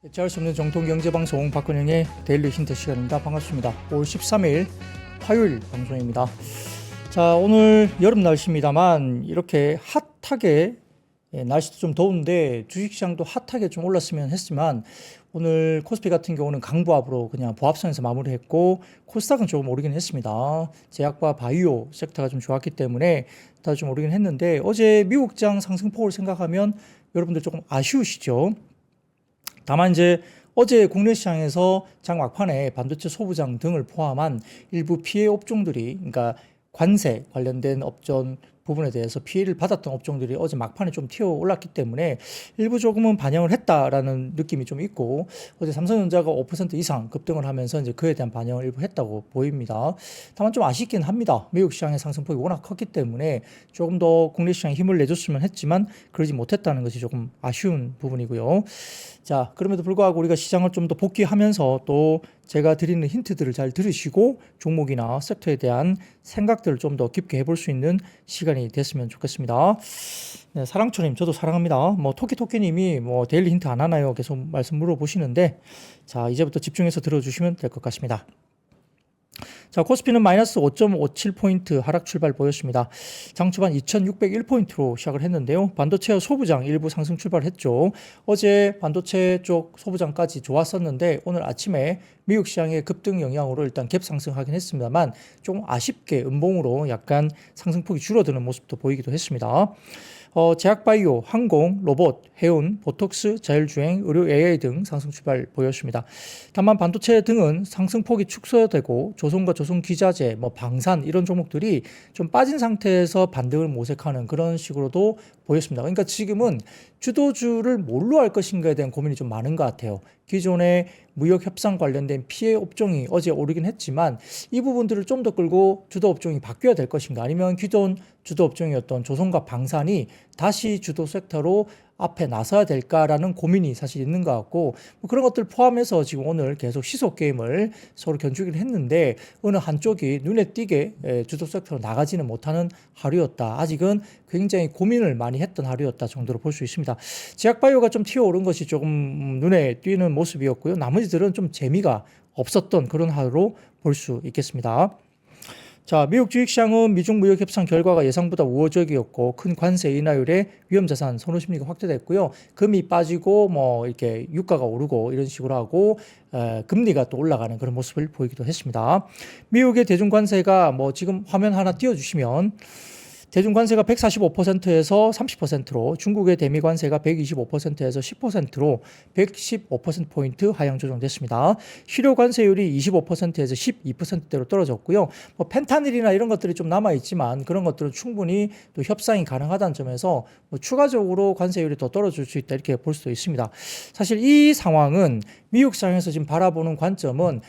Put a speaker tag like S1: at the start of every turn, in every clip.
S1: 대체할 수 없는 정통 경제방송 박근영의 데일리 힌트 시간입니다. 반갑습니다. 5월 13일 화요일 방송입니다. 자, 오늘 여름 날씨입니다만 이렇게 핫하게 날씨도 좀 더운데 주식시장도 핫하게 좀 올랐으면 했지만 오늘 코스피 같은 경우는 강보합으로 그냥 보합선에서 마무리했고 코스닥은 조금 오르긴 했습니다. 제약과 바이오 섹터가 좀 좋았기 때문에 다 좀 오르긴 했는데 어제 미국장 상승폭을 생각하면 여러분들 조금 아쉬우시죠? 다만 이제 어제 국내 시장에서 장 막판에 반도체 소부장 등을 포함한 일부 피해 업종들이, 그러니까 관세 관련된 업종 부분에 대해서 피해를 받았던 업종들이 어제 막판에 좀 튀어 올랐기 때문에 일부 조금은 반영을 했다라는 느낌이 좀 있고, 어제 삼성전자가 5% 이상 급등을 하면서 이제 그에 대한 반영을 일부 했다고 보입니다. 다만 좀 아쉽긴 합니다. 미국 시장의 상승폭이 워낙 컸기 때문에 조금 더 국내 시장에 힘을 내줬으면 했지만 그러지 못했다는 것이 조금 아쉬운 부분이고요. 자, 그럼에도 불구하고 우리가 시장을 좀 더 복귀하면서 또 제가 드리는 힌트들을 잘 들으시고 종목이나 섹터에 대한 생각들을 좀 더 깊게 해볼 수 있는 시간이 됐으면 좋겠습니다. 네, 사랑초님, 저도 사랑합니다. 토끼님이 데일리 힌트 안 하나요? 계속 말씀 물어보시는데, 자, 이제부터 집중해서 들어주시면 될 것 같습니다. 자, 코스피는 마이너스 5.57포인트 하락 출발 보였습니다. 장 초반 2601포인트로 시작을 했는데요. 반도체와 소부장 일부 상승 출발했죠. 어제 반도체 쪽 소부장까지 좋았었는데 오늘 아침에 미국 시장의 급등 영향으로 일단 갭 상승하긴 했습니다만 조금 아쉽게 음봉으로 약간 상승폭이 줄어드는 모습도 보이기도 했습니다. 제약바이오, 항공, 로봇, 해운, 보톡스, 자율주행, 의료 AI 등 상승 출발 보였습니다. 다만 반도체 등은 상승폭이 축소되고 조선과 조선기자재, 방산 이런 종목들이 좀 빠진 상태에서 반등을 모색하는 그런 식으로도 보였습니다. 그러니까 지금은 주도주를 뭘로 할 것인가에 대한 고민이 좀 많은 것 같아요. 기존의 무역 협상 관련된 피해 업종이 어제 오르긴 했지만 이 부분들을 좀 더 끌고 주도 업종이 바뀌어야 될 것인가, 아니면 기존 주도 업종이었던 조선과 방산이 다시 주도 섹터로 앞에 나서야 될까라는 고민이 사실 있는 것 같고, 그런 것들 포함해서 지금 오늘 계속 시속 게임을 서로 견주기를 했는데 어느 한쪽이 눈에 띄게 주도 섹터로 나가지는 못하는 하루였다. 아직은 굉장히 고민을 많이 했던 하루였다 정도로 볼 수 있습니다. 제약바이오가 좀 튀어오른 것이 조금 눈에 띄는 모습이었고요. 나머지들은 좀 재미가 없었던 그런 하루로 볼 수 있겠습니다. 자, 미국 주식시장은 미중 무역 협상 결과가 예상보다 우호적이었고 큰 관세 인하율에 위험자산 선호 심리가 확대됐고요. 금이 빠지고 이렇게 유가가 오르고 이런 식으로 하고 금리가 또 올라가는 그런 모습을 보이기도 했습니다. 미국의 대중 관세가 지금 화면 하나 띄워주시면 대중관세가 145%에서 30%로, 중국의 대미관세가 125%에서 10%로 115%포인트 하향 조정됐습니다. 실효관세율이 25%에서 12%대로 떨어졌고요. 펜타닐이나 이런 것들이 좀 남아있지만 그런 것들은 충분히 또 협상이 가능하다는 점에서 추가적으로 관세율이 더 떨어질 수 있다, 이렇게 볼 수도 있습니다. 사실 이 상황은 미국 시장에서 지금 바라보는 관점은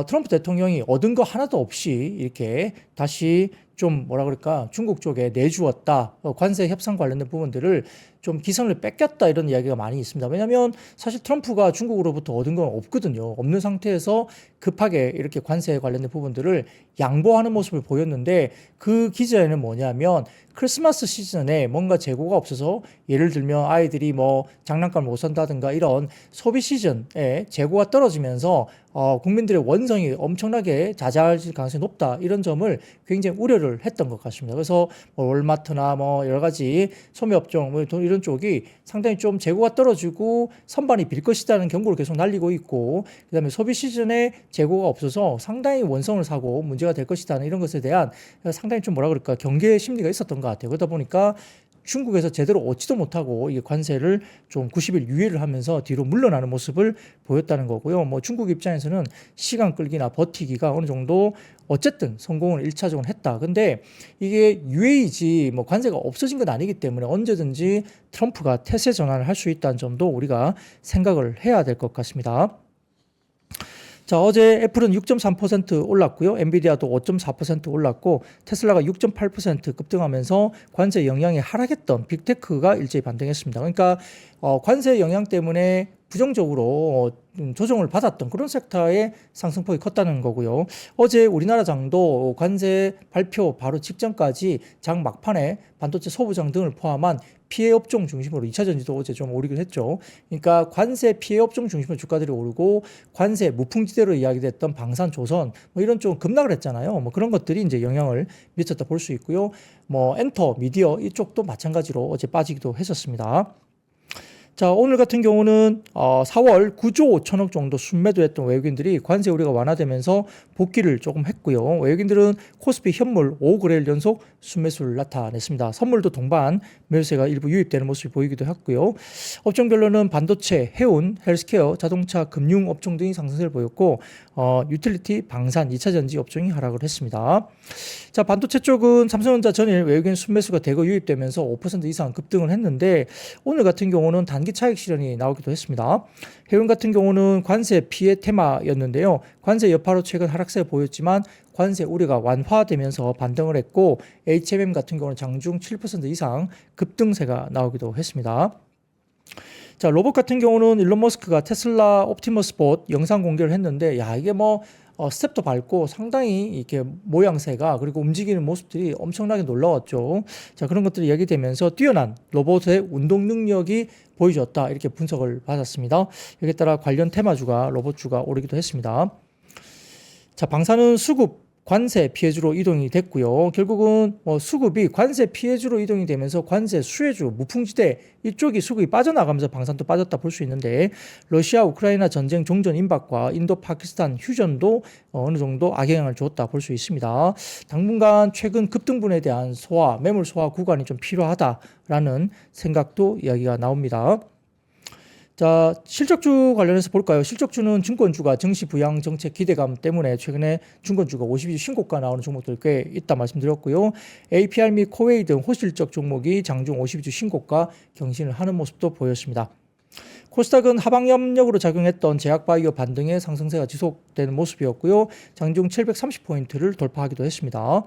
S1: 트럼프 대통령이 얻은 거 하나도 없이 이렇게 다시 좀 중국 쪽에 내주었다, 관세 협상 관련된 부분들을 좀 기선을 뺏겼다, 이런 이야기가 많이 있습니다. 왜냐하면 사실 트럼프가 중국으로부터 얻은 건 없거든요. 없는 상태에서 급하게 이렇게 관세에 관련된 부분들을 양보하는 모습을 보였는데, 그 기저에는 뭐냐면 크리스마스 시즌에 뭔가 재고가 없어서, 예를 들면 아이들이 장난감을 못 산다든가 이런 소비 시즌에 재고가 떨어지면서 국민들의 원성이 엄청나게 자자할 가능성이 높다, 이런 점을 굉장히 우려를 했던 것 같습니다. 그래서 월마트나 여러 가지 소매업종 이런 쪽이 상당히 좀 재고가 떨어지고 선반이 빌 것이라는 경고를 계속 날리고 있고, 그다음에 소비 시즌에 재고가 없어서 상당히 원성을 사고 문제가 될 것이라는 이런 것에 대한 상당히 좀 경계 심리가 있었던 것 같아요. 그러다 보니까 중국에서 제대로 얻지도 못하고 이 관세를 좀 90일 유예를 하면서 뒤로 물러나는 모습을 보였다는 거고요. 중국 입장에서는 시간 끌기나 버티기가 어느 정도 어쨌든 성공을 1차적으로 했다. 근데 이게 유예이지 관세가 없어진 건 아니기 때문에 언제든지 트럼프가 태세 전환을 할 수 있다는 점도 우리가 생각을 해야 될 것 같습니다. 자, 어제 애플은 6.3% 올랐고요. 엔비디아도 5.4% 올랐고 테슬라가 6.8% 급등하면서 관세 영향이 하락했던 빅테크가 일제히 반등했습니다. 그러니까 관세 영향 때문에 부정적으로 조정을 받았던 그런 섹터의 상승폭이 컸다는 거고요. 어제 우리나라 장도 관세 발표 바로 직전까지 장 막판에 반도체 소부장 등을 포함한 피해 업종 중심으로 2차 전지도 어제 좀 오르긴 했죠. 그러니까 관세 피해 업종 중심으로 주가들이 오르고 관세 무풍지대로 이야기됐던 방산, 조선 뭐 이런 쪽 급락을 했잖아요. 뭐 그런 것들이 이제 영향을 미쳤다 볼 수 있고요. 뭐 엔터, 미디어 이쪽도 마찬가지로 어제 빠지기도 했었습니다. 자, 오늘 같은 경우는 4월 9조 5천억 정도 순매도했던 외국인들이 관세 우려가 완화되면서 복귀를 조금 했고요. 외국인들은 코스피 현물 5거래일 연속 순매수를 나타냈습니다. 선물도 동반 매수세가 일부 유입되는 모습이 보이기도 했고요. 업종별로는 반도체, 해운, 헬스케어, 자동차, 금융 업종 등이 상승세를 보였고 유틸리티, 방산, 2차 전지 업종이 하락을 했습니다. 자, 반도체 쪽은 삼성전자 전일 외국인 순매수가 대거 유입되면서 5% 이상 급등을 했는데 오늘 같은 경우는 단기 차익 실현이 나오기도 했습니다. 해운 같은 경우는 관세 피해 테마였는데요. 관세 여파로 최근 하락세를 보였지만 관세 우려가 완화되면서 반등을 했고 HMM 같은 경우는 장중 7% 이상 급등세가 나오기도 했습니다. 자, 로봇 같은 경우는 일론 머스크가 테슬라 옵티머스 봇 영상 공개를 했는데 이게 스텝도 밟고 상당히 이렇게 모양새가 그리고 움직이는 모습들이 엄청나게 놀라웠죠. 자, 그런 것들이 얘기되면서 뛰어난 로봇의 운동 능력이 보여줬다 이렇게 분석을 받았습니다. 여기에 따라 관련 테마주가 로봇주가 오르기도 했습니다. 자, 방사는 수급 관세 피해주로 이동이 됐고요. 결국은 수급이 관세 피해주로 이동이 되면서 관세 수혜주 무풍지대 이쪽이 수급이 빠져나가면서 방산도 빠졌다 볼 수 있는데 러시아 우크라이나 전쟁 종전 임박과 인도 파키스탄 휴전도 어느 정도 악영향을 줬다 볼 수 있습니다. 당분간 최근 급등분에 대한 소화, 매물 소화 구간이 좀 필요하다라는 생각도 이야기가 나옵니다. 자, 실적주 관련해서 볼까요? 실적주는 증권주가 증시 부양 정책 기대감 때문에 최근에 증권주가 52주 신고가 나오는 종목들 꽤 있다 말씀드렸고요. APR 및 코웨이 등 호실적 종목이 장중 52주 신고가 경신을 하는 모습도 보였습니다. 코스닥은 하방협력으로 작용했던 제약바이오 반등의 상승세가 지속되는 모습이었고요. 장중 730포인트를 돌파하기도 했습니다.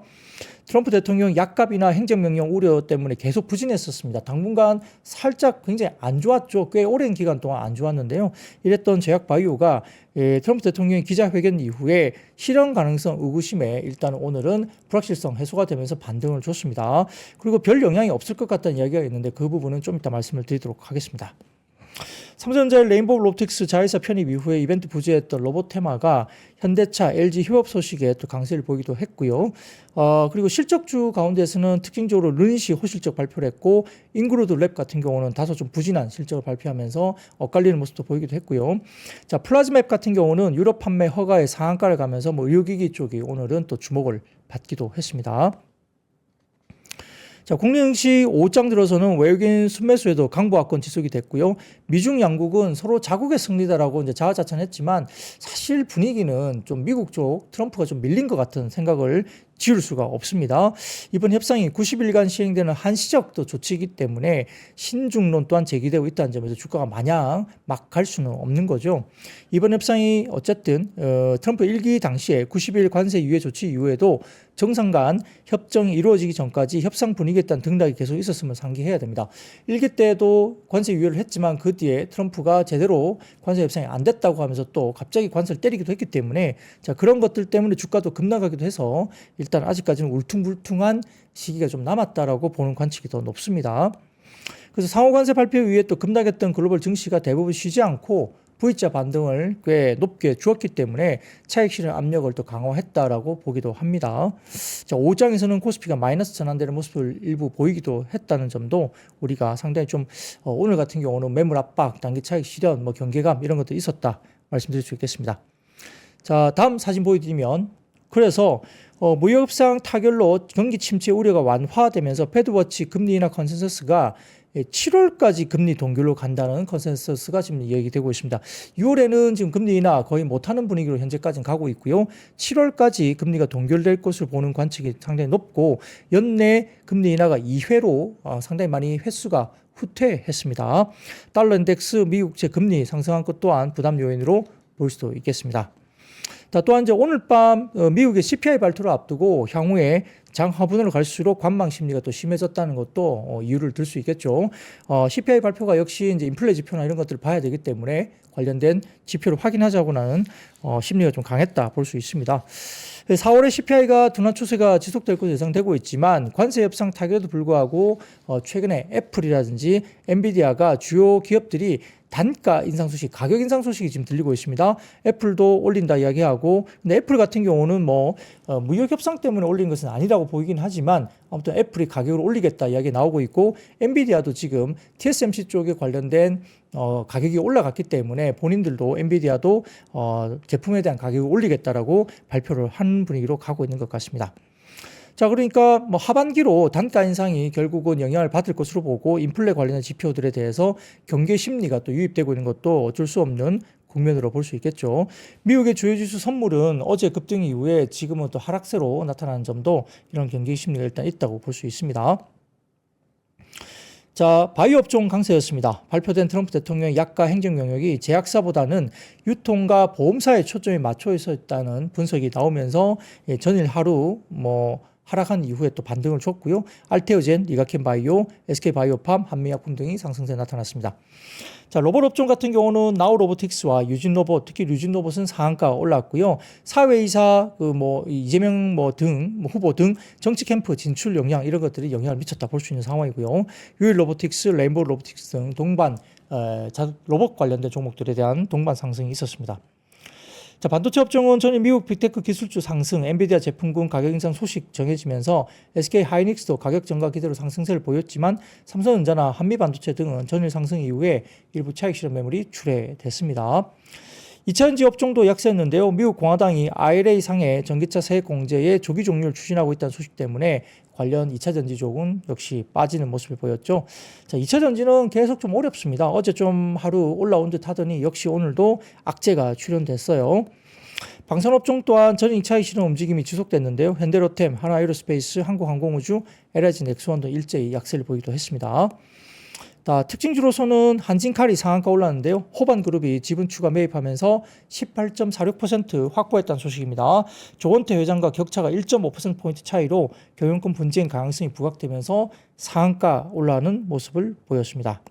S1: 트럼프 대통령 약값이나 행정명령 우려 때문에 계속 부진했었습니다. 당분간 살짝 굉장히 안 좋았죠. 꽤 오랜 기간 동안 안 좋았는데요. 이랬던 제약바이오가 트럼프 대통령의 기자회견 이후에 실현 가능성 의구심에 일단 오늘은 불확실성 해소가 되면서 반등을 줬습니다. 그리고 별 영향이 없을 것 같다는 이야기가 있는데 그 부분은 좀 이따 말씀을 드리도록 하겠습니다. 삼성전자의 레인보우 로보틱스 자회사 편입 이후에 이벤트 부재했던 로봇 테마가 현대차, LG 협업 소식에 또 강세를 보이기도 했고요. 그리고 실적주 가운데서는 특징적으로 른시 호실적 발표를 했고 인그루드 랩 같은 경우는 다소 좀 부진한 실적을 발표하면서 엇갈리는 모습도 보이기도 했고요. 자, 플라즈맵 같은 경우는 유럽 판매 허가의 상한가를 가면서 의료기기 쪽이 오늘은 또 주목을 받기도 했습니다. 자, 국내증시 5장 들어서는 외국인 순매수에도 강보합권 지속이 됐고요. 미중 양국은 서로 자국의 승리다라고 이제 자화자찬했지만 사실 분위기는 좀 미국 쪽 트럼프가 좀 밀린 것 같은 생각을 지울 수가 없습니다. 이번 협상이 90일간 시행되는 한시적도 조치이기 때문에 신중론 또한 제기되고 있다는 점에서 주가가 마냥 막 갈 수는 없는 거죠. 이번 협상이 어쨌든 트럼프 1기 당시에 90일 관세 유예 조치 이후에도 정상 간 협정이 이루어지기 전까지 협상 분위기에 따른 등락이 계속 있었으면 상기해야 됩니다. 1기 때도 관세 유예를 했지만 그 뒤에 트럼프가 제대로 관세 협상이 안 됐다고 하면서 또 갑자기 관세를 때리기도 했기 때문에 자, 그런 것들 때문에 주가도 급락하기도 해서 일단 아직까지는 울퉁불퉁한 시기가 좀 남았다라고 보는 관측이 더 높습니다. 그래서 상호관세 발표 이후에 또 급락했던 글로벌 증시가 대부분 쉬지 않고 V자 반등을 꽤 높게 주었기 때문에 차익 실현 압력을 또 강화했다라고 보기도 합니다. 자, 5장에서는 코스피가 마이너스 전환되는 모습을 일부 보이기도 했다는 점도 우리가 상당히 좀 오늘 같은 경우는 매물 압박, 단기 차익 실현, 경계감 이런 것도 있었다 말씀드릴 수 있겠습니다. 자, 다음 사진 보여드리면 그래서 무역협상 타결로 경기 침체 우려가 완화되면서 패드워치 금리 인하 컨센서스가 7월까지 금리 동결로 간다는 컨센서스가 지금 얘기되고 있습니다. 6월에는 지금 금리 인하 거의 못하는 분위기로 현재까지는 가고 있고요. 7월까지 금리가 동결될 것으로 보는 관측이 상당히 높고 연내 금리 인하가 2회로 상당히 많이 횟수가 후퇴했습니다. 달러 인덱스 미국채 금리 상승한 것 또한 부담 요인으로 볼 수도 있겠습니다. 자, 또한 이제 오늘 밤 미국의 CPI 발표를 앞두고 향후에 장하분으로 갈수록 관망 심리가 또 심해졌다는 것도 이유를 들 수 있겠죠. CPI 발표가 역시 이제 인플레 지표나 이런 것들을 봐야 되기 때문에 관련된 지표를 확인하자고는 심리가 좀 강했다 볼 수 있습니다. 4월에 CPI가 둔화 추세가 지속될 것으로 예상되고 있지만 관세 협상 타결에도 불구하고 최근에 애플이라든지 엔비디아가 주요 기업들이 단가 인상 소식, 가격 인상 소식이 지금 들리고 있습니다. 애플도 올린다 이야기하고, 근데 애플 같은 경우는 무역 협상 때문에 올린 것은 아니라고 보이긴 하지만 아무튼 애플이 가격을 올리겠다 이야기 나오고 있고, 엔비디아도 지금 TSMC 쪽에 관련된 가격이 올라갔기 때문에 본인들도 엔비디아도 제품에 대한 가격을 올리겠다라고 발표를 한 분위기로 가고 있는 것 같습니다. 자, 그러니까 하반기로 단가 인상이 결국은 영향을 받을 것으로 보고 인플레 관련된 지표들에 대해서 경계 심리가 또 유입되고 있는 것도 어쩔 수 없는 국면으로 볼 수 있겠죠. 미국의 주요 지수 선물은 어제 급등 이후에 지금은 또 하락세로 나타나는 점도 이런 경계 심리가 일단 있다고 볼 수 있습니다. 자, 바이오 업종 강세였습니다. 발표된 트럼프 대통령의 약가 행정 영역이 제약사보다는 유통과 보험사에 초점이 맞춰 있었다는 분석이 나오면서 전일 하루 하락한 이후에 또 반등을 줬고요. 알테오젠, 리가켄바이오, SK바이오팜, 한미약품 등이 상승세에 나타났습니다. 자, 로봇 업종 같은 경우는 나우로보틱스와 유진로봇, 특히 유진로봇은 상한가가 올랐고요. 사회이사, 이재명 후보 등 정치 캠프 진출 영향 이런 것들이 영향을 미쳤다 볼 수 있는 상황이고요. 유일로보틱스, 레인보우 로보틱스 등 동반 로봇 관련된 종목들에 대한 동반 상승이 있었습니다. 자, 반도체 업종은 전일 미국 빅테크 기술주 상승, 엔비디아 제품군 가격 인상 소식 정해지면서 SK 하이닉스도 가격 증가 기대로 상승세를 보였지만 삼성전자나 한미반도체 등은 전일 상승 이후에 일부 차익 실현 매물이 출회됐습니다. 2차전지 업종도 약세였는데요. 미국 공화당이 IRA 상해 전기차 세액 공제의 조기 종료를 추진하고 있다는 소식 때문에 관련 2차전지 쪽은 역시 빠지는 모습을 보였죠. 자, 2차전지는 계속 좀 어렵습니다. 어제 좀 하루 올라온 듯 하더니 역시 오늘도 악재가 출현됐어요. 방산업종 또한 전일 차익 실현 움직임이 지속됐는데요. 현대로템, 하나에어로스페이스, 한국항공우주, LG 넥스원도 일제히 약세를 보이기도 했습니다. 특징주로서는 한진칼이 상한가 올랐는데요. 호반그룹이 지분 추가 매입하면서 18.46% 확보했다는 소식입니다. 조원태 회장과 격차가 1.5%포인트 차이로 경영권 분쟁 가능성이 부각되면서 상한가 올라가는 모습을 보였습니다.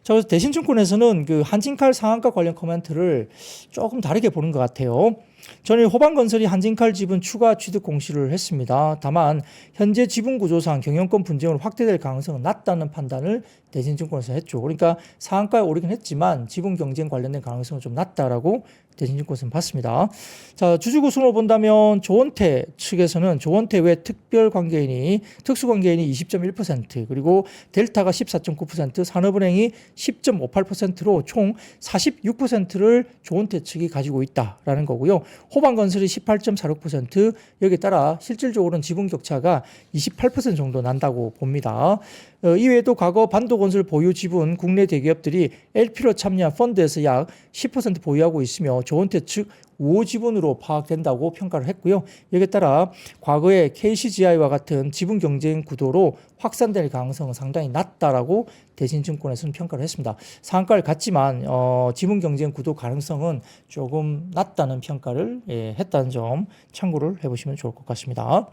S1: 자, 그래서 대신증권에서는 그 한진칼 상한가 관련 코멘트를 조금 다르게 보는 것 같아요. 전일 호반건설이 한진칼 지분 추가 취득 공시를 했습니다. 다만 현재 지분 구조상 경영권 분쟁으로 확대될 가능성은 낮다는 판단을 대신증권에서 했죠. 그러니까 상한가에 오르긴 했지만 지분 경쟁 관련된 가능성은 좀 낮다라고 대신증권에서는 봤습니다. 자, 주주구성으로 본다면 조원태 측에서는 조원태 외 특수관계인이 20.1%, 그리고 델타가 14.9%, 산업은행이 10.58%로 총 46%를 조원태 측이 가지고 있다라는 거고요. 호반건설이 18.46%, 여기에 따라 실질적으로는 지분 격차가 28% 정도 난다고 봅니다. 이외에도 과거 반도건설 보유 지분 국내 대기업들이 LP로 참여한 펀드에서 약 10% 보유하고 있으며 조원태 측 우호 지분으로 파악된다고 평가를 했고요. 여기에 따라 과거의 KCGI와 같은 지분 경쟁 구도로 확산될 가능성은 상당히 낮다라고 대신증권에서는 평가를 했습니다. 상한가를 갖지만 지분 경쟁 구도 가능성은 조금 낮다는 평가를 했다는 점 참고를 해보시면 좋을 것 같습니다.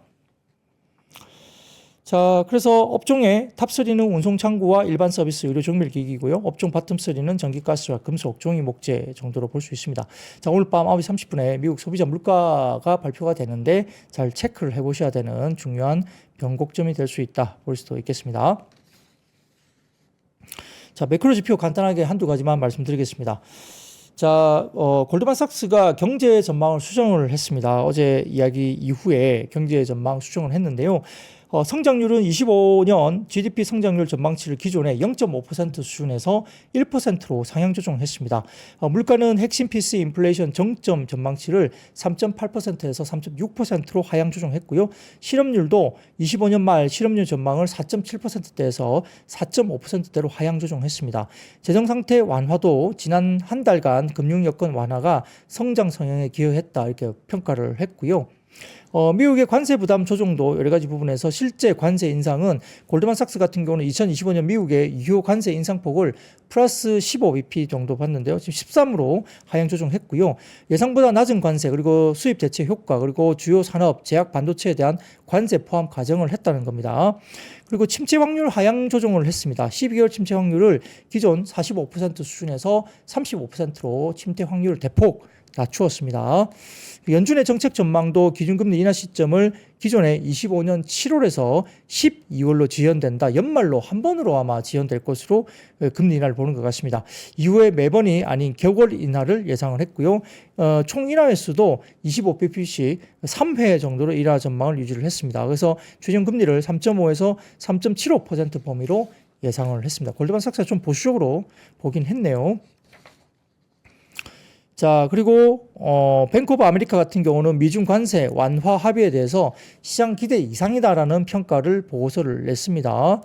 S1: 자, 그래서 업종의 탑3는 운송창고와 일반 서비스, 의료 정밀기기고요. 업종 바텀3는 전기가스와 금속, 종이 목재 정도로 볼 수 있습니다. 자, 오늘 밤 9시 30분에 미국 소비자 물가가 발표가 되는데 잘 체크를 해보셔야 되는 중요한 변곡점이 될 수 있다 볼 수도 있겠습니다. 자, 매크로 지표 간단하게 한두 가지만 말씀드리겠습니다. 자, 골드만삭스가 경제 전망을 수정을 했습니다. 어제 이야기 이후에 경제 전망 수정을 했는데요. 성장률은 25년 GDP 성장률 전망치를 기존의 0.5% 수준에서 1%로 상향 조정했습니다. 물가는 핵심 PC 인플레이션 정점 전망치를 3.8%에서 3.6%로 하향 조정했고요. 실업률도 25년 말 실업률 전망을 4.7%대에서 4.5%대로 하향 조정했습니다. 재정 상태 완화도 지난 한 달간 금융 여건 완화가 성장 성향에 기여했다 이렇게 평가를 했고요. 미국의 관세 부담 조정도 여러 가지 부분에서 실제 관세 인상은 골드만삭스 같은 경우는 2025년 미국의 유효 관세 인상폭을 플러스 15bp 정도 봤는데요. 지금 13으로 하향 조정했고요. 예상보다 낮은 관세 그리고 수입 대체 효과 그리고 주요 산업 제약 반도체에 대한 관세 포함 가정을 했다는 겁니다. 그리고 침체 확률 하향 조정을 했습니다. 12개월 침체 확률을 기존 45% 수준에서 35%로 침체 확률을 대폭 낮추었습니다. 연준의 정책 전망도 기준금리 인하 시점을 기존의 25년 7월에서 12월로 지연된다. 연말로 한 번으로 아마 지연될 것으로 금리 인하를 보는 것 같습니다. 이후에 매번이 아닌 개월 인하를 예상을 했고요. 총 인하 횟수도 25bp씩 3회 정도로 인하 전망을 유지를 했습니다. 그래서 최종 금리를 3.5에서 3.75% 범위로 예상을 했습니다. 골드만삭스가 좀 보수적으로 보긴 했네요. 자, 그리고 뱅크 오브 아메리카 같은 경우는 미중 관세 완화 합의에 대해서 시장 기대 이상이다라는 평가를 보고서를 냈습니다.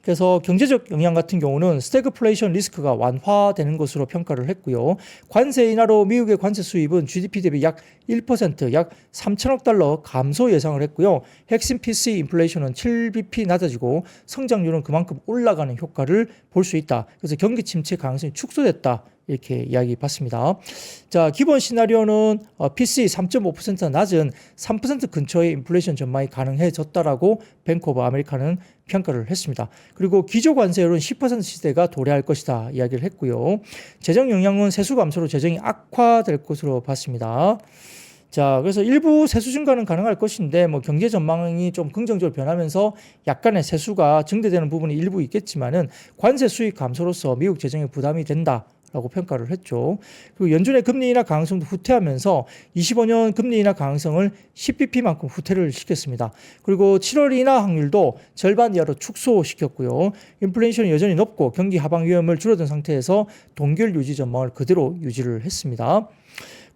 S1: 그래서 경제적 영향 같은 경우는 스태그플레이션 리스크가 완화되는 것으로 평가를 했고요. 관세 인하로 미국의 관세 수입은 GDP 대비 약 1%, 약 3천억 달러 감소 예상을 했고요. 핵심 PC 인플레이션은 7bp 낮아지고 성장률은 그만큼 올라가는 효과를 볼 수 있다. 그래서 경기 침체 가능성이 축소됐다. 이렇게 이야기 봤습니다. 자, 기본 시나리오는 PC 3.5% 낮은 3% 근처의 인플레이션 전망이 가능해졌다라고 뱅크 오브 아메리카는 평가를 했습니다. 그리고 기조 관세율은 10% 시대가 도래할 것이다 이야기를 했고요. 재정 영향은 세수 감소로 재정이 악화될 것으로 봤습니다. 자, 그래서 일부 세수 증가는 가능할 것인데 뭐 경제 전망이 좀 긍정적으로 변하면서 약간의 세수가 증대되는 부분이 일부 있겠지만은 관세 수익 감소로서 미국 재정에 부담이 된다. 라고 평가를 했죠. 그리고 연준의 금리 인하 가능성도 후퇴하면서 25년 금리 인하 가능성을 10bp만큼 후퇴를 시켰습니다. 그리고 7월 인하 확률도 절반 이하로 축소시켰고요. 인플레이션이 여전히 높고 경기 하방 위험을 줄어든 상태에서 동결 유지 전망을 그대로 유지를 했습니다.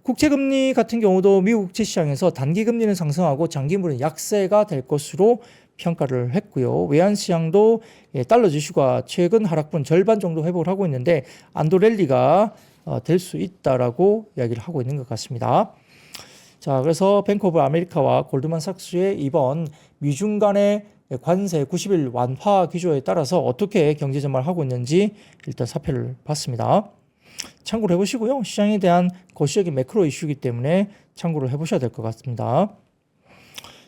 S1: 국채금리 같은 경우도 미국 국채 시장에서 단기 금리는 상승하고 장기물은 약세가 될 것으로 평가를 했고요. 외환시장도 달러 지수가 최근 하락분 절반 정도 회복을 하고 있는데 안도 랠리가 될 수 있다라고 이야기를 하고 있는 것 같습니다. 자, 그래서 뱅크 오브 아메리카와 골드만삭스의 이번 미중 간의 관세 90일 완화 기조에 따라서 어떻게 경제 전망을 하고 있는지 일단 살펴를 봤습니다. 참고를 해보시고요. 시장에 대한 거시적인 매크로 이슈이기 때문에 참고를 해보셔야 될 것 같습니다.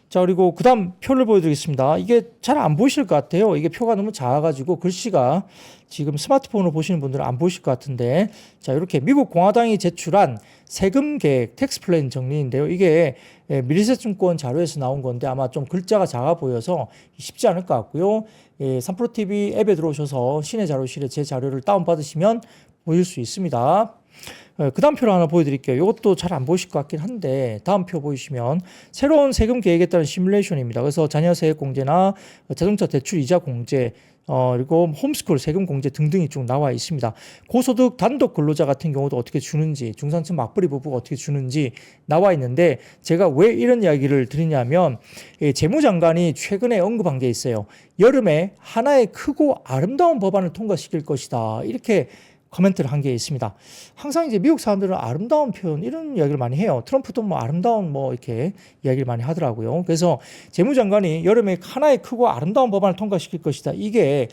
S1: 자, 그리고 그 다음 표를 보여드리겠습니다. 이게 잘 안 보이실 것 같아요. 이게 표가 너무 작아가지고 글씨가 지금 스마트폰으로 보시는 분들은 안 보이실 것 같은데, 자, 이렇게 미국 공화당이 제출한 세금 계획 텍스 플랜 정리인데요. 이게 미래세증권 자료에서 나온 건데 아마 좀 글자가 작아 보여서 쉽지 않을 것 같고요. 3프로TV 앱에 들어오셔서 시내 자료실에 제 자료를 다운받으시면 보일 수 있습니다. 그 다음 표를 하나 보여드릴게요. 이것도 잘 안 보이실 것 같긴 한데 다음 표 보이시면 새로운 세금 계획에 따른 시뮬레이션입니다. 그래서 자녀 세액 공제나 자동차 대출 이자 공제 그리고 홈스쿨 세금 공제 등등이 쭉 나와 있습니다. 고소득 단독 근로자 같은 경우도 어떻게 주는지, 중산층 맞벌이 부부가 어떻게 주는지 나와 있는데 제가 왜 이런 이야기를 드리냐면 재무장관이 최근에 언급한 게 있어요. 여름에 하나의 크고 아름다운 법안을 통과시킬 것이다. 이렇게 코멘트를 한 게 있습니다. 항상 이제 미국 사람들은 아름다운 표현 이런 이야기를 많이 해요. 트럼프도 뭐 아름다운 뭐 이렇게 이야기를 많이 하더라고요. 그래서 재무장관이 여름에 하나의 크고 아름다운 법안을 통과시킬 것이다. 이게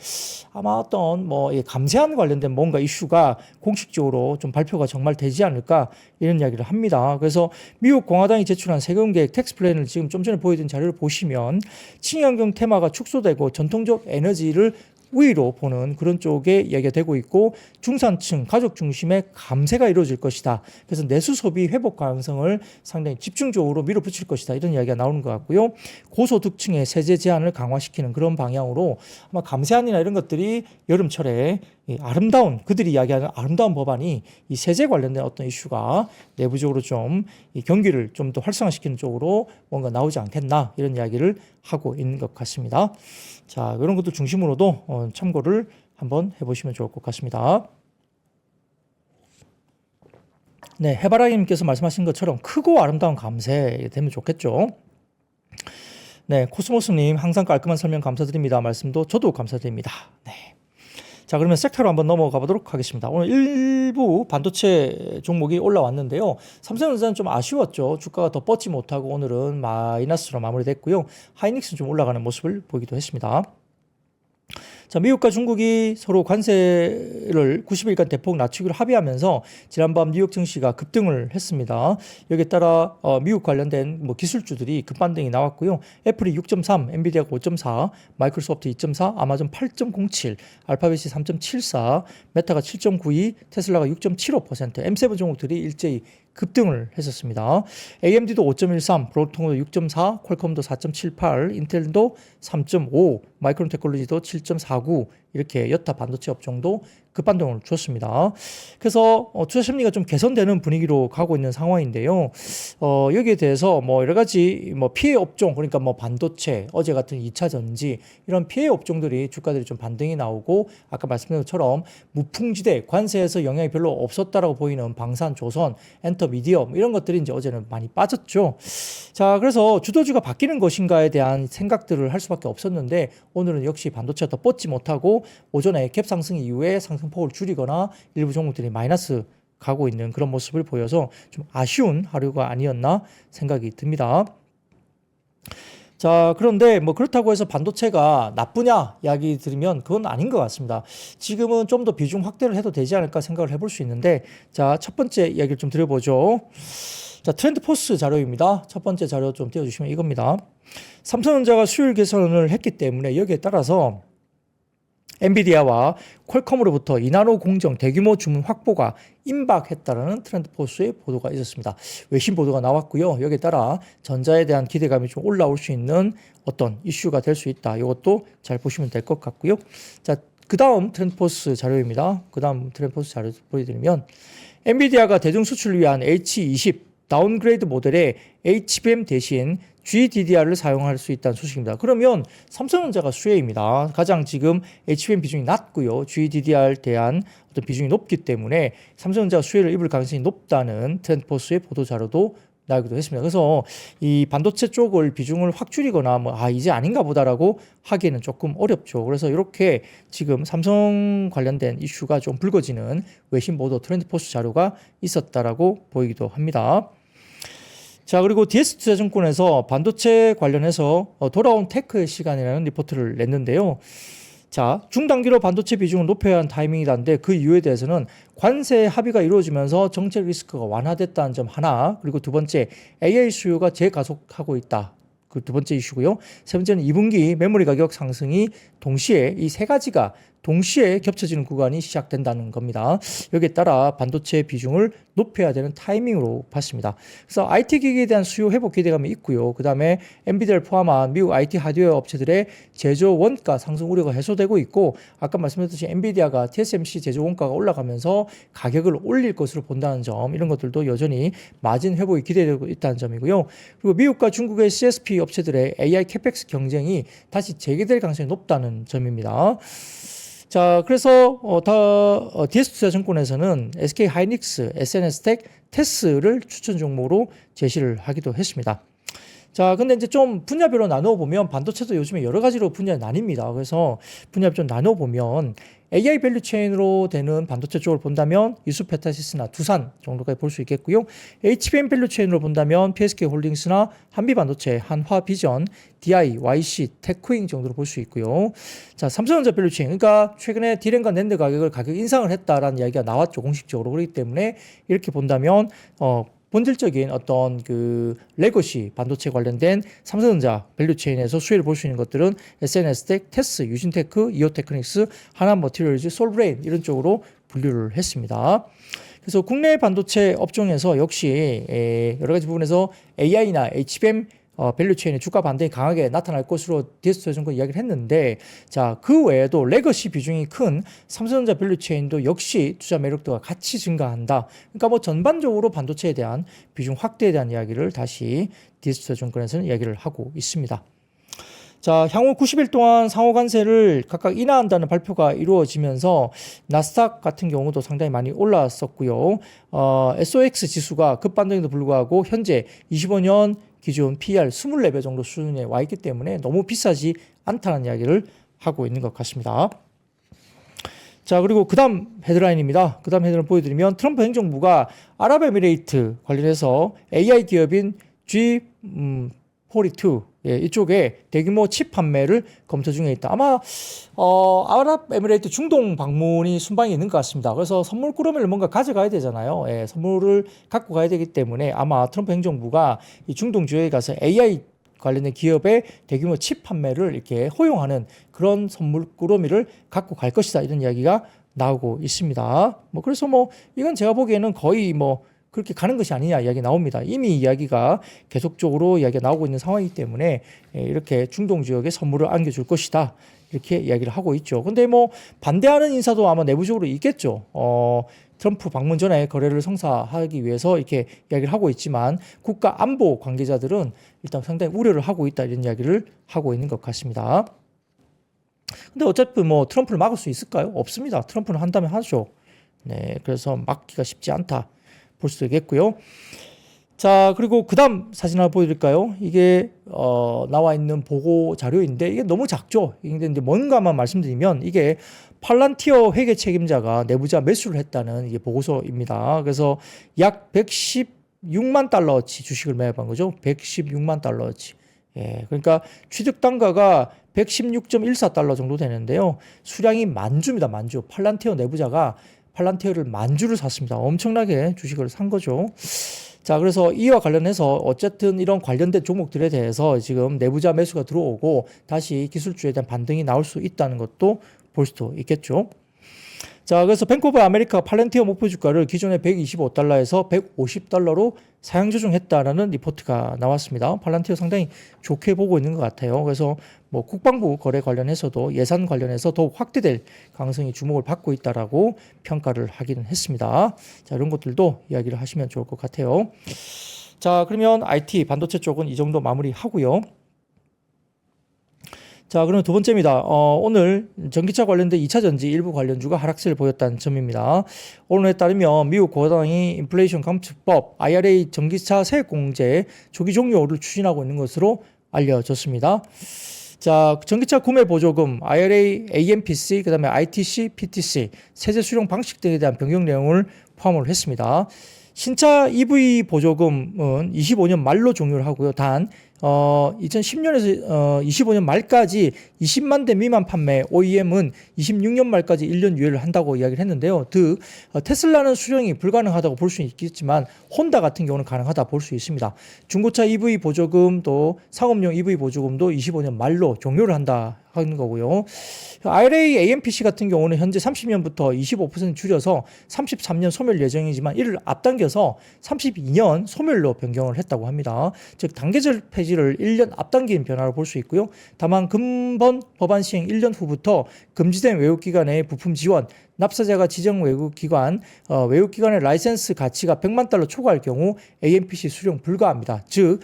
S1: 아마 어떤 뭐 감세안 관련된 뭔가 이슈가 공식적으로 좀 발표가 정말 되지 않을까 이런 이야기를 합니다. 그래서 미국 공화당이 제출한 세금 계획 텍스 플랜을 지금 좀 전에 보여드린 자료를 보시면 친환경 테마가 축소되고 전통적 에너지를 우위로 보는 그런 쪽에 이야기가 되고 있고 중산층 가족 중심의 감세가 이루어질 것이다. 그래서 내수 소비 회복 가능성을 상당히 집중적으로 밀어붙일 것이다. 이런 이야기가 나오는 것 같고요. 고소득층의 세제 제한을 강화시키는 그런 방향으로 아마 감세안이나 이런 것들이 여름철에 아름다운 그들이 이야기하는 아름다운 법안이 이 세제 관련된 어떤 이슈가 내부적으로 좀 이 경기를 좀 더 활성화시키는 쪽으로 뭔가 나오지 않겠나 이런 이야기를 하고 있는 것 같습니다. 자, 이런 것도 중심으로도 참고를 한번 해보시면 좋을 것 같습니다. 네, 해바라기님께서 말씀하신 것처럼 크고 아름다운 감세 되면 좋겠죠. 네, 코스모스님 항상 깔끔한 설명 감사드립니다. 말씀도 저도 감사드립니다. 네. 자, 그러면 섹터로 한번 넘어가 보도록 하겠습니다. 오늘 일부 반도체 종목이 올라왔는데요. 삼성전자는 좀 아쉬웠죠. 주가가 더 뻗지 못하고 오늘은 마이너스로 마무리됐고요. 하이닉스는 좀 올라가는 모습을 보이기도 했습니다. 자, 미국과 중국이 서로 관세를 90일간 대폭 낮추기로 합의하면서 지난밤 뉴욕 증시가 급등을 했습니다. 여기에 따라 미국 관련된 기술주들이 급반등이 나왔고요. 애플이 6.3, 엔비디아가 5.4, 마이크로소프트 2.4, 아마존 8.07, 알파벳이 3.74, 메타가 7.92, 테슬라가 6.75%, M7 종목들이 일제히 급등을 했었습니다. AMD도 5.13, 브로드컴도 6.4, 퀄컴도 4.78, 인텔도 3.5, 마이크론 테크놀로지도 7.49 이렇게 여타 반도체 업종도 급반등을 줬습니다. 그래서 투자 심리가 좀 개선되는 분위기로 가고 있는 상황인데요. 여기에 대해서 여러 가지 피해 업종, 그러니까 반도체, 어제 같은 2차 전지 이런 피해 업종들이 주가들이 좀 반등이 나오고, 아까 말씀드린 것처럼 무풍지대, 관세에서 영향이 별로 없었다라고 보이는 방산, 조선, 엔터, 미디엄 이런 것들이 이제 어제는 많이 빠졌죠. 자, 그래서 주도주가 바뀌는 것인가에 대한 생각들을 할 수밖에 없었는데, 오늘은 역시 반도체가 더 뻗지 못하고 오전에 갭 상승 이후에 상승폭을 줄이거나 일부 종목들이 마이너스 가고 있는 그런 모습을 보여서 좀 아쉬운 하루가 아니었나 생각이 듭니다. 자, 그런데 그렇다고 해서 반도체가 나쁘냐 이야기 들으면 그건 아닌 것 같습니다. 지금은 좀 더 비중 확대를 해도 되지 않을까 생각을 해볼 수 있는데, 자, 첫 번째 이야기를 좀 드려보죠. 자, 트렌드 포스 자료입니다. 첫 번째 자료 좀 띄워주시면 이겁니다. 삼성전자가 수율 개선을 했기 때문에 여기에 따라서 엔비디아와 퀄컴으로부터 2나노 공정 대규모 주문 확보가 임박했다라는 트렌드포스의 보도가 있었습니다. 외신 보도가 나왔고요. 여기에 따라 전자에 대한 기대감이 좀 올라올 수 있는 어떤 이슈가 될 수 있다. 이것도 잘 보시면 될 것 같고요. 자, 그 다음 트렌드포스 자료입니다. 그 다음 트렌드포스 자료 보여드리면, 엔비디아가 대중 수출을 위한 H20 다운그레이드 모델의 HBM 대신 GDDR을 사용할 수 있다는 소식입니다. 그러면 삼성전자가 수혜입니다. 가장 지금 HBM 비중이 낮고요. GDDR 대한 어떤 비중이 높기 때문에 삼성전자가 수혜를 입을 가능성이 높다는 트렌드포스의 보도 자료도 나오기도 했습니다. 그래서 이 반도체 쪽을 비중을 확 줄이거나 이제 아닌가 보다라고 하기에는 조금 어렵죠. 그래서 이렇게 지금 삼성 관련된 이슈가 좀 불거지는 외신 보도 트렌드포스 자료가 있었다라고 보이기도 합니다. 자, 그리고 DS투자증권에서 반도체 관련해서 돌아온 테크의 시간이라는 리포트를 냈는데요. 자, 중단기로 반도체 비중을 높여야 하는 타이밍이라는데, 그 이유에 대해서는 관세 합의가 이루어지면서 정책 리스크가 완화됐다는 점 하나, 그리고 두 번째 AI 수요가 재가속하고 있다. 그 두 번째 이슈고요. 세 번째는 2분기 메모리 가격 상승이 동시에 이 세 가지가 동시에 겹쳐지는 구간이 시작된다는 겁니다. 여기에 따라 반도체 비중을 높여야 되는 타이밍으로 봤습니다. 그래서 IT 기기에 대한 수요 회복 기대감이 있고요. 그 다음에 엔비디아를 포함한 미국 IT 하드웨어 업체들의 제조 원가 상승 우려가 해소되고 있고, 아까 말씀드렸듯이 엔비디아가 TSMC 제조 원가가 올라가면서 가격을 올릴 것으로 본다는 점, 이런 것들도 여전히 마진 회복이 기대되고 있다는 점이고요. 그리고 미국과 중국의 CSP 업체들의 AI 캐펙스 경쟁이 다시 재개될 가능성이 높다는 점입니다. 자, 그래서 DS투자증권에서는 SK 하이닉스, SNS텍, 테스를 추천 종목으로 제시를 하기도 했습니다. 자, 근데 이제 좀 분야별로 나누어 보면 반도체도 요즘에 여러 가지로 분야가 나뉩니다. 그래서 분야별 좀 나누어 보면 AI 밸류 체인으로 되는 반도체 쪽을 본다면 이수페타시스나 두산 정도까지 볼 수 있겠고요. HBM 밸류 체인으로 본다면 PSK 홀딩스나 한비반도체, 한화비전, DI, YC, 테크잉 정도로 볼 수 있고요. 자, 삼성전자 밸류 체인, 그러니까 최근에 디램과 낸드 가격 인상을 했다라는 이야기가 나왔죠, 공식적으로. 그렇기 때문에 이렇게 본다면 본질적인 어떤 그 레거시 반도체 관련된 삼성전자 밸류체인에서 수혜를 볼 수 있는 것들은 SNS텍, 테스, 유진테크, 이오테크닉스, 하나머티리얼즈, 솔브레인 이런 쪽으로 분류를 했습니다. 그래서 국내 반도체 업종에서 역시 여러 가지 부분에서 AI나 HBM 밸류체인의 주가 반등이 강하게 나타날 것으로 DS투자증권 이야기를 했는데, 자, 그 외에도 레거시 비중이 큰 삼성전자 밸류체인도 역시 투자 매력도가 같이 증가한다. 그러니까 전반적으로 반도체에 대한 비중 확대에 대한 이야기를 다시 DS투자증권에서는 이야기를 하고 있습니다. 자, 향후 90일 동안 상호 관세를 각각 인하한다는 발표가 이루어지면서 나스닥 같은 경우도 상당히 많이 올라왔었고요. SOX 지수가 급반등에도 불구하고 현재 25년 기준 PER 24배 정도 수준에 와 있기 때문에 너무 비싸지 않다는 이야기를 하고 있는 것 같습니다. 자, 그리고 그 다음 헤드라인입니다. 그 다음 헤드라인 보여드리면 트럼프 행정부가 아랍에미레이트 관련해서 AI 기업인 G42 예, 이쪽에 대규모 칩 판매를 검토 중에 있다. 아마 아랍에미레이트 중동 방문이 순방이 있는 것 같습니다. 그래서 선물 꾸러미를 뭔가 가져가야 되잖아요. 예, 선물을 갖고 가야 되기 때문에 아마 트럼프 행정부가 이 중동 지역에 가서 AI 관련된 기업의 대규모 칩 판매를 이렇게 허용하는 그런 선물 꾸러미를 갖고 갈 것이다. 이런 이야기가 나오고 있습니다. 뭐 그래서 뭐 이건 제가 보기에는 거의 뭐 그렇게 가는 것이 아니냐 이야기 나옵니다. 이미 이야기가 계속적으로 이야기가 나오고 있는 상황이기 때문에 이렇게 중동 지역에 선물을 안겨줄 것이다. 이렇게 이야기를 하고 있죠. 근데 뭐 반대하는 인사도 아마 내부적으로 있겠죠. 트럼프 방문 전에 거래를 성사하기 위해서 이렇게 이야기를 하고 있지만 국가 안보 관계자들은 일단 상당히 우려를 하고 있다. 이런 이야기를 하고 있는 것 같습니다. 근데 어차피 뭐 트럼프를 막을 수 있을까요? 없습니다. 트럼프는 한다면 하죠. 네, 그래서 막기가 쉽지 않다. 볼 수도 있겠고요. 자, 그리고 그 다음 사진 하나 보여드릴까요? 이게 나와 있는 보고 자료인데 이게 너무 작죠. 근데 이제 뭔가만 말씀드리면 이게 팔란티어 회계 책임자가 내부자 매수를 했다는 이게 보고서입니다. 그래서 약 116만 달러어치 주식을 매입한 거죠. 116만 달러어치. 예, 그러니까 취득 단가가 116.14달러 정도 되는데요. 수량이 만주입니다. 만주. 팔란티어 내부자가 팔란티어를 만주를 샀습니다. 엄청나게 주식을 산 거죠. 자, 그래서 이와 관련해서 어쨌든 이런 관련된 종목들에 대해서 지금 내부자 매수가 들어오고 다시 기술주에 대한 반등이 나올 수 있다는 것도 볼 수도 있겠죠. 자, 그래서 뱅크 오브 아메리카 팔란티어 목표 주가를 기존의 125달러에서 150달러로 상향 조정했다라는 리포트가 나왔습니다. 팔란티어 상당히 좋게 보고 있는 것 같아요. 그래서 뭐 국방부 거래 관련해서도 예산 관련해서 더욱 확대될 가능성이 주목을 받고 있다라고 평가를 하기는 했습니다. 자, 이런 것들도 이야기를 하시면 좋을 것 같아요. 자, 그러면 IT 반도체 쪽은 이 정도 마무리하고요. 자, 그럼 두 번째입니다. 오늘 전기차 관련된 2차 전지 일부 관련주가 하락세를 보였다는 점입니다. 언론에 따르면 미국 고당이 인플레이션 감축법 IRA 전기차 세액 공제 조기 종료를 추진하고 있는 것으로 알려졌습니다. 자, 전기차 구매 보조금, IRA, AMPC, 그다음에 ITC, PTC, 세제 수령 방식 등에 대한 변경 내용을 포함을 했습니다. 신차 EV 보조금은 25년 말로 종료를 하고요. 단 2010년에서 25년 말까지 20만 대 미만 판매 OEM은 26년 말까지 1년 유예를 한다고 이야기를 했는데요. 즉 테슬라는 수령이 불가능하다고 볼 수 있겠지만 혼다 같은 경우는 가능하다 볼 수 있습니다. 중고차 EV 보조금도 상업용 EV 보조금도 25년 말로 종료를 한다 하는 거고요. IRA, AMPC 같은 경우는 현재 30년부터 25% 줄여서 33년 소멸 예정이지만 이를 앞당겨서 32년 소멸로 변경을 했다고 합니다. 즉 단계적 폐지를 1년 앞당긴 변화로 볼 수 있고요. 다만 근본 법안 시행 1년 후부터 금지된 외국기관의 부품 지원, 납사자가 지정 외국기관, 외국기관의 라이센스 가치가 100만 달러 초과할 경우 AMPC 수령 불가합니다. 즉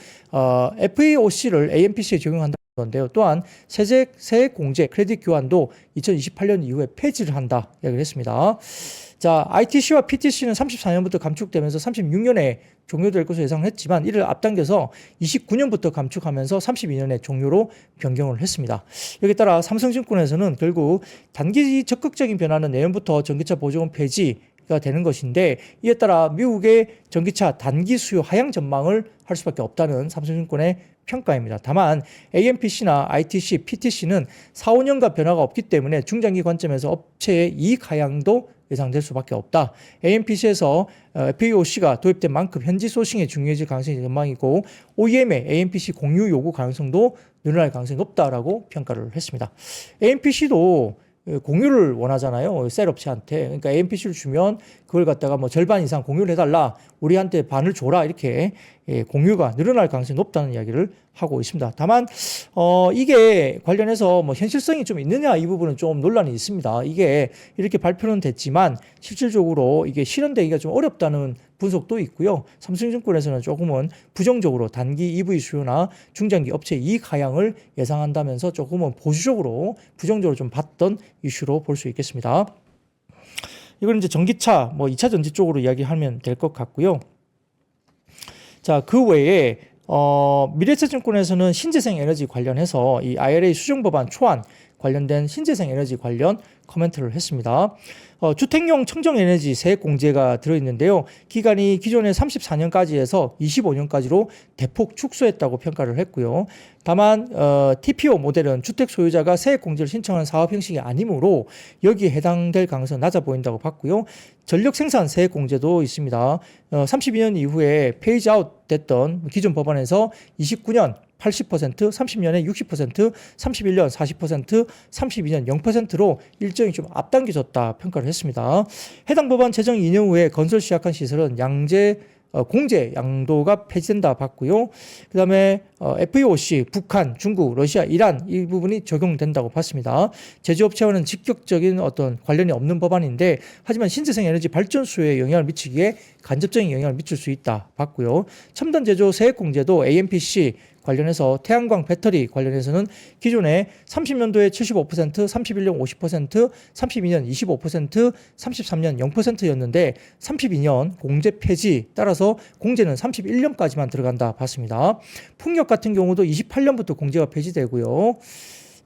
S1: FEOC를 AMPC에 적용한다. 건데요. 또한 세액 공제, 크레딧 교환도 2028년 이후에 폐지를 한다 이야기를 했습니다. 자, ITC와 PTC는 34년부터 감축되면서 36년에 종료될 것으로 예상했지만 이를 앞당겨서 29년부터 감축하면서 32년에 종료로 변경을 했습니다. 여기에 따라 삼성증권에서는 결국 단기 적극적인 변화는 내년부터 전기차 보조금 폐지가 되는 것인데 이에 따라 미국의 전기차 단기 수요 하향 전망을 할 수밖에 없다는 삼성증권의 평가입니다. 다만 AMPC나 ITC, PTC는 4, 5년간 변화가 없기 때문에 중장기 관점에서 업체의 이익 하향도 예상될 수밖에 없다. AMPC에서 FEOC가 도입된 만큼 현지 소싱에 중요해질 가능성이 전망이고 OEM의 AMPC 공유 요구 가능성도 늘어날 가능성이 높다라고 평가를 했습니다. AMPC도 공유를 원하잖아요. 셀 업체한테. 그러니까 AMPC를 주면 그걸 갖다가 뭐 절반 이상 공유를 해달라. 우리한테 반을 줘라. 이렇게 공유가 늘어날 가능성이 높다는 이야기를 하고 있습니다. 다만 이게 관련해서 뭐 현실성이 좀 있느냐 이 부분은 좀 논란이 있습니다. 이게 이렇게 발표는 됐지만 실질적으로 이게 실현되기가 좀 어렵다는 분석도 있고요. 삼성증권에서는 조금은 부정적으로 단기 EV 수요나 중장기 업체 이익 하향을 예상한다면서 조금은 보수적으로 부정적으로 좀 봤던 이슈로 볼 수 있겠습니다. 이건 이제 전기차 뭐 2차 전지 쪽으로 이야기하면 될 것 같고요. 자, 그 외에 미래에셋증권에서는 신재생 에너지 관련해서 이 IRA 수정 법안 초안 관련된 신재생 에너지 관련 코멘트를 했습니다. 주택용 청정에너지 세액 공제가 들어있는데요. 기간이 기존의 34년까지 해서 25년까지로 대폭 축소했다고 평가를 했고요. 다만 TPO 모델은 주택 소유자가 세액 공제를 신청하는 사업 형식이 아니므로 여기에 해당될 가능성은 낮아 보인다고 봤고요. 전력 생산 세액 공제도 있습니다. 32년 이후에 페이지 아웃 됐던 기존 법안에서 29년 80%, 30년에 60%, 31년 40%, 32년 0%로 일정이 좀 앞당겨졌다 평가를 했습니다. 해당 법안 제정 2년 후에 건설 시작한 시설은 공제 양도가 폐지된다 봤고요. 그 다음에 FEOC, 북한, 중국, 러시아, 이란 이 부분이 적용된다고 봤습니다. 제조업체와는 직접적인 어떤 관련이 없는 법안인데 하지만 신재생 에너지 발전소에 영향을 미치기에 간접적인 영향을 미칠 수 있다 봤고요. 첨단 제조 세액 공제도 AMPC 관련해서 태양광 배터리 관련해서는 기존에 30년도에 75%, 31년 50%, 32년 25%, 33년 0%였는데 32년 공제 폐지 따라서 공제는 31년까지만 들어간다 봤습니다. 풍력 같은 경우도 28년부터 공제가 폐지되고요.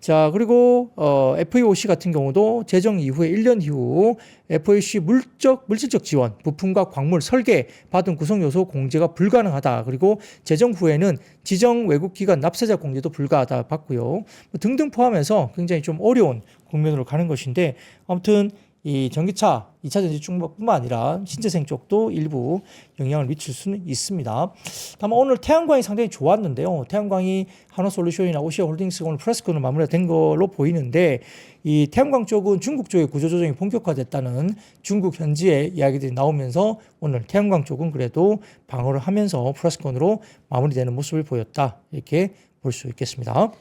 S1: 자, 그리고 FEOC 같은 경우도 제정 이후에 1년 이후 FEOC 물질적 지원, 부품과 광물, 설계 받은 구성 요소 공제가 불가능하다. 그리고 제정 후에는 지정 외국 기관 납세자 공제도 불가하다 봤고요. 등등 포함해서 굉장히 좀 어려운 국면으로 가는 것인데 아무튼 이 전기차 2차 전지 쪽뿐만 아니라 신재생 쪽도 일부 영향을 미칠 수는 있습니다. 다만 오늘 태양광이 상당히 좋았는데요. 태양광이 한화솔루션이나 오시아홀딩스 오늘 플러스권으로 마무리가 된 걸로 보이는데 이 태양광 쪽은 중국 쪽의 구조조정이 본격화됐다는 중국 현지의 이야기들이 나오면서 오늘 태양광 쪽은 그래도 방어를 하면서 플러스권으로 마무리되는 모습을 보였다. 이렇게 볼 수 있겠습니다.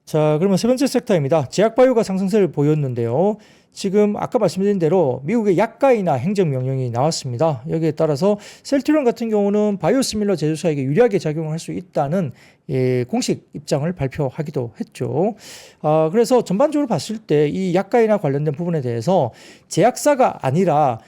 S1: 자, 그러면 세 번째 섹터입니다. 제약바이오가 상승세를 보였는데요. 지금 아까 말씀드린 대로 미국의 약가이나 행정명령이 나왔습니다. 여기에 따라서 셀트리온 같은 경우는 바이오시밀러 제조사에게 유리하게 작용할 수 있다는 공식 입장을 발표하기도 했죠. 그래서 전반적으로 봤을 때 이 약가이나 관련된 부분에 대해서 제약사가 아니라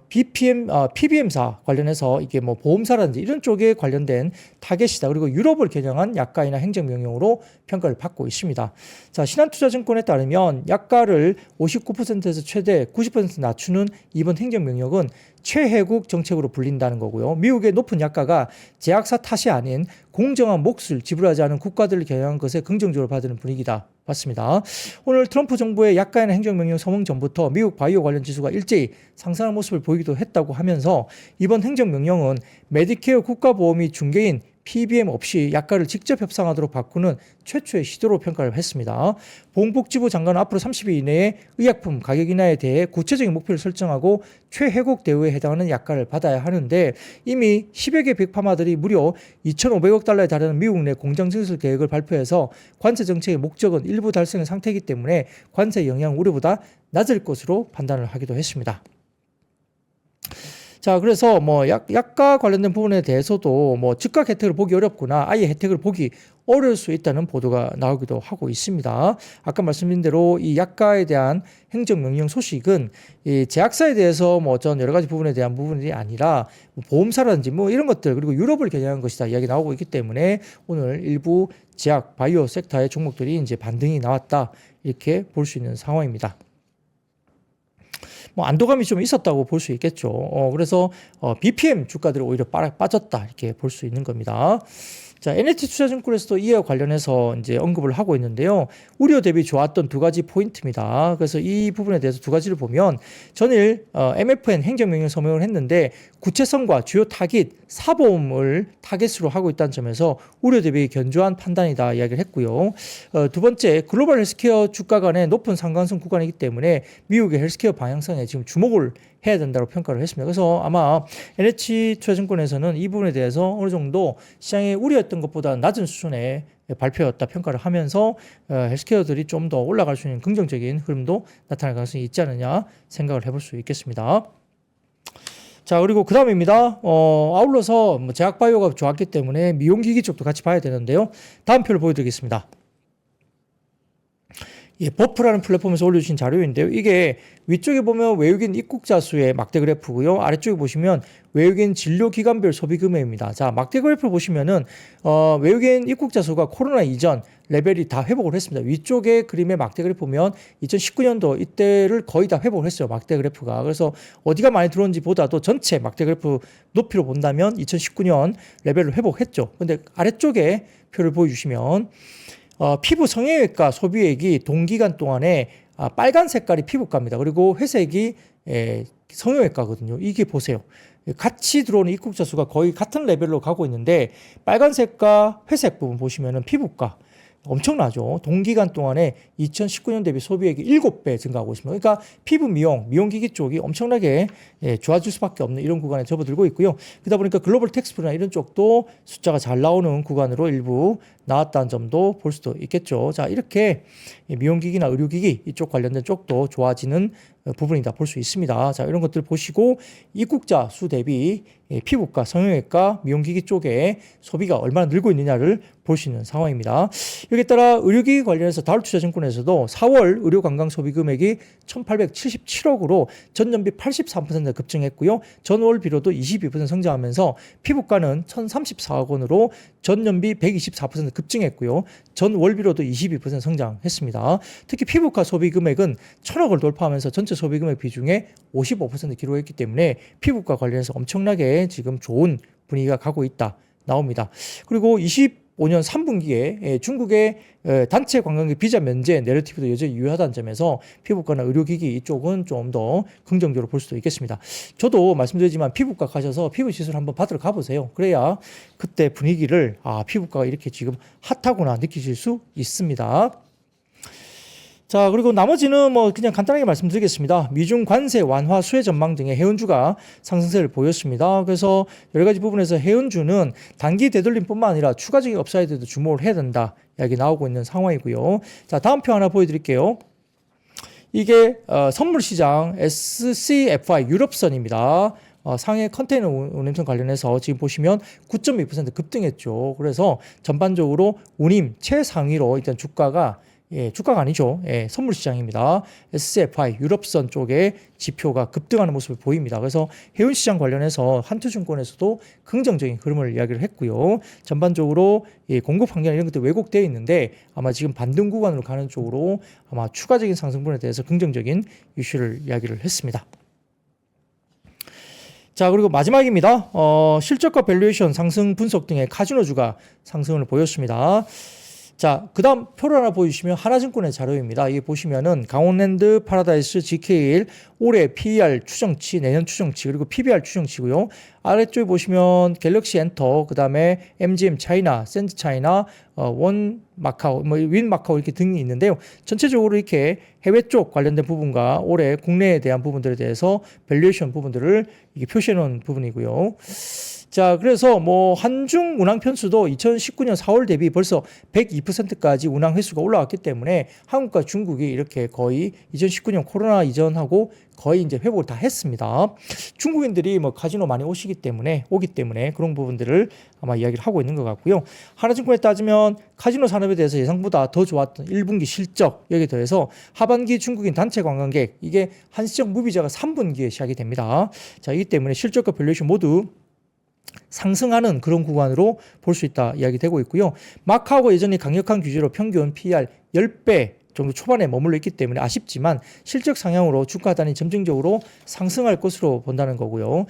S1: PBM사 관련해서 이게 뭐 보험사라든지 이런 쪽에 관련된 타겟이다. 그리고 유럽을 겨냥한 약가이나 행정명령으로 평가를 받고 있습니다. 자, 신한투자증권에 따르면 약가를 59%에서 최대 90% 낮추는 이번 행정명령은 최혜국 정책으로 불린다는 거고요. 미국의 높은 약가가 제약사 탓이 아닌 공정한 몫을 지불하지 않은 국가들을 겨냥한 것에 긍정적으로 받는 분위기다. 봤습니다. 오늘 트럼프 정부의 약가이나 행정명령 서명 전부터 미국 바이오 관련 지수가 일제히 상승하는 모습을 보이기도 했다고 하면서 이번 행정명령은 메디케어 국가보험이 중개인 PBM 없이 약가를 직접 협상하도록 바꾸는 최초의 시도로 평가를 했습니다. 보건복지부 장관은 앞으로 30일 이내에 의약품 가격 인하에 대해 구체적인 목표를 설정하고 최혜국 대우에 해당하는 약가를 받아야 하는데 이미 10여 개 빅파마들이 무려 2,500억 달러에 달하는 미국 내 공장 증설 계획을 발표해서 관세 정책의 목적은 일부 달성한 상태이기 때문에 관세 영향 우려보다 낮을 것으로 판단을 하기도 했습니다. 자, 그래서 뭐 약가 관련된 부분에 대해서도 뭐 즉각 혜택을 보기 어렵구나, 아예 혜택을 보기 어려울 수 있다는 보도가 나오기도 하고 있습니다. 아까 말씀드린 대로 이 약가에 대한 행정명령 소식은 이 제약사에 대해서 뭐 어떤 여러 가지 부분에 대한 부분이 아니라 뭐 보험사라든지 뭐 이런 것들 그리고 유럽을 겨냥한 것이다 이야기 나오고 있기 때문에 오늘 일부 제약 바이오 섹터의 종목들이 이제 반등이 나왔다 이렇게 볼 수 있는 상황입니다. 뭐 안도감이 좀 있었다고 볼 수 있겠죠. 그래서 BPM 주가들이 오히려 빠졌다 이렇게 볼 수 있는 겁니다. 자, NH투자증권에서도 이와 관련해서 이제 언급을 하고 있는데요. 우려 대비 좋았던 두 가지 포인트입니다. 그래서 이 부분에 대해서 두 가지를 보면 전일 MFN 행정명령 서명을 했는데 구체성과 주요 타깃, 사보험을 타깃으로 하고 있다는 점에서 우려 대비 견조한 판단이다 이야기를 했고요. 두 번째, 글로벌 헬스케어 주가 간의 높은 상관성 구간이기 때문에 미국의 헬스케어 방향성에 지금 주목을 해야 된다고 평가를 했습니다. 그래서 아마 NH투자증권에서는 이 부분에 대해서 어느 정도 시장에 우려했던 것보다 낮은 수준의 발표였다 평가를 하면서 헬스케어들이 좀 더 올라갈 수 있는 긍정적인 흐름도 나타날 가능성이 있지 않느냐 생각을 해볼 수 있겠습니다. 자, 그리고 그 다음입니다. 아울러서 뭐 제약바이오가 좋았기 때문에 미용기기 쪽도 같이 봐야 되는데요. 다음 표를 보여드리겠습니다. 예, 버프라는 플랫폼에서 올려주신 자료인데요. 이게 위쪽에 보면 외국인 입국자 수의 막대 그래프고요. 아래쪽에 보시면 외국인 진료 기간별 소비 금액입니다. 자, 막대 그래프를 보시면은 외국인 입국자 수가 코로나 이전 레벨이 다 회복을 했습니다. 위쪽에 그림의 막대 그래프 보면 2019년도 이때를 거의 다 회복을 했어요. 막대 그래프가. 그래서 어디가 많이 들어온지 보다도 전체 막대 그래프 높이로 본다면 2019년 레벨을 회복했죠. 근데 아래쪽에 표를 보여주시면 피부 성형외과 소비액이 동기간 동안에 빨간 색깔이 피부과입니다. 그리고 회색이 성형외과거든요. 이게 보세요. 같이 들어오는 입국자 수가 거의 같은 레벨로 가고 있는데 빨간색과 회색 부분 보시면은 피부과 엄청나죠. 동기간 동안에 2019년 대비 소비액이 7배 증가하고 있습니다. 그러니까 피부 미용기기 쪽이 엄청나게 좋아질 수밖에 없는 이런 구간에 접어들고 있고요. 그러다 보니까 글로벌 텍스프나 이런 쪽도 숫자가 잘 나오는 구간으로 일부 나왔다는 점도 볼 수도 있겠죠. 자, 이렇게 미용기기나 의료기기 이쪽 관련된 쪽도 좋아지는 부분이다 볼 수 있습니다. 자, 이런 것들 보시고 입국자 수 대비 피부과, 성형외과, 미용기기 쪽에 소비가 얼마나 늘고 있느냐를 볼 수 있는 상황입니다. 여기에 따라 의료기기 관련해서 다울투자증권에서도 4월 의료관광 소비 금액이 1,877억으로 전년비 83% 급증했고요. 전월 비로도 22% 성장하면서 피부과는 1,034억 원으로 전년비 124% 급증했고요. 전월 비로도 22% 성장했습니다. 특히 피부과 소비 금액은 1,000억을 돌파하면서 전체 소비 금액 비중의 55% 기록했기 때문에 피부과 관련해서 엄청나게 지금 좋은 분위기가 가고 있다 나옵니다. 그리고 25년 3분기에 중국의 단체 관광객 비자 면제 내러티브도 여전히 유효하다는 점에서 피부과나 의료기기 이쪽은 좀 더 긍정적으로 볼 수도 있겠습니다. 저도 말씀드리지만 피부과 가셔서 피부 시술 한번 받으러 가보세요. 그래야 그때 분위기를 피부과가 이렇게 지금 핫하구나 느끼실 수 있습니다. 자, 그리고 나머지는 뭐 그냥 간단하게 말씀드리겠습니다. 미중 관세 완화 수혜 전망 등의 해운주가 상승세를 보였습니다. 그래서 여러 가지 부분에서 해운주는 단기 되돌림뿐만 아니라 추가적인 업사이드도 주목을 해야 된다 이야기 나오고 있는 상황이고요. 자, 다음 표 하나 보여드릴게요. 이게 선물 시장 SCFI 유럽선입니다. 상해 컨테이너 운임선 관련해서 지금 보시면 9.2% 급등했죠. 그래서 전반적으로 운임 최상위로 일단 주가가 아니죠. 선물 시장입니다. SCFI 유럽선 쪽에 지표가 급등하는 모습을 보입니다. 그래서 해운 시장 관련해서 한투증권에서도 긍정적인 흐름을 이야기를 했고요. 전반적으로 공급 환경 이런 것도 왜곡되어 있는데 아마 지금 반등 구간으로 가는 쪽으로 아마 추가적인 상승분에 대해서 긍정적인 이슈를 이야기를 했습니다. 자, 그리고 마지막입니다. 실적과 밸류에이션 상승 분석 등의 카지노주가 상승을 보였습니다. 자, 그 다음 표를 하나 보여주시면 하나증권의 자료입니다. 이게 보시면은 강원랜드, 파라다이스, GK1 올해 PER 추정치, 내년 추정치, 그리고 PBR 추정치고요. 아래쪽에 보시면 갤럭시 엔터, 그 다음에 MGM 차이나, 샌드 차이나, 원 마카오, 윈 마카오 이렇게 등이 있는데요. 전체적으로 이렇게 해외 쪽 관련된 부분과 올해 국내에 대한 부분들에 대해서 밸류에이션 부분들을 이게 표시해 놓은 부분이고요. 자, 그래서 뭐 한중 운항 편수도 2019년 4월 대비 벌써 102%까지 운항 횟수가 올라왔기 때문에 한국과 중국이 이렇게 거의 2019년 코로나 이전하고 거의 이제 회복을 다 했습니다. 중국인들이 뭐 카지노 많이 오기 때문에 그런 부분들을 아마 이야기를 하고 있는 것 같고요. 하나증권에 따지면 카지노 산업에 대해서 예상보다 더 좋았던 1분기 실적 여기에 더해서 하반기 중국인 단체 관광객 이게 한시적 무비자가 3분기에 시작이 됩니다. 자, 이기 때문에 실적과 밸류에이션 모두 상승하는 그런 구간으로 볼 수 있다 이야기되고 있고요. 마카오가 여전히 강력한 규제로 평균 PER 10배 정도 초반에 머물러 있기 때문에 아쉽지만 실적 상향으로 주가 단위 점진적으로 상승할 것으로 본다는 거고요.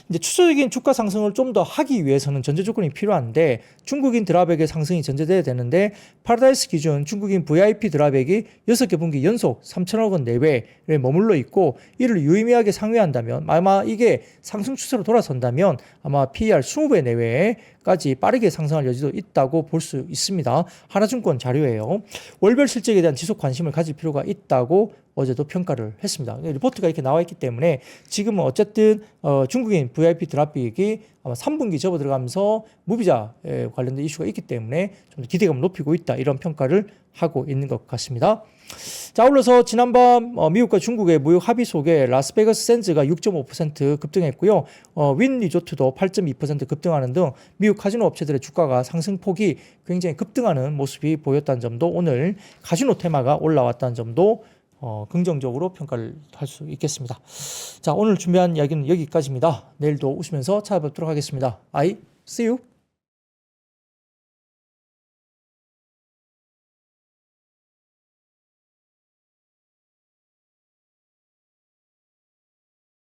S1: 이제 추세적인 주가 상승을 좀 더 하기 위해서는 전제 조건이 필요한데 중국인 드랍액의 상승이 전제돼야 되는데 파라다이스 기준 중국인 VIP 드랍액이 6개 분기 연속 3천억 원 내외에 머물러 있고 이를 유의미하게 상회한다면 아마 이게 상승 추세로 돌아선다면 아마 PER 20배 내외까지 빠르게 상승할 여지도 있다고 볼 수 있습니다. 하나증권 자료예요. 월별 실적에 대한 지속 관심을 가질 필요가 있다고 어제도 평가를 했습니다. 리포트가 이렇게 나와 있기 때문에 지금은 어쨌든 중국인 VIP 드랍빅이 아마 3분기 접어 들어가면서 무비자에 관련된 이슈가 있기 때문에 좀 기대감을 높이고 있다, 이런 평가를 하고 있는 것 같습니다. 자, 아울러서 지난밤 미국과 중국의 무역 합의 속에 라스베가스 샌즈가 6.5% 급등했고요. 윈 리조트도 8.2% 급등하는 등 미국 카지노 업체들의 주가가 상승폭이 굉장히 급등하는 모습이 보였다는 점도, 오늘 카지노 테마가 올라왔다는 점도 긍정적으로 평가를 할 수 있겠습니다. 자, 오늘 준비한 이야기는 여기까지입니다. 내일도 웃으면서 찾아뵙도록 하겠습니다. I see you.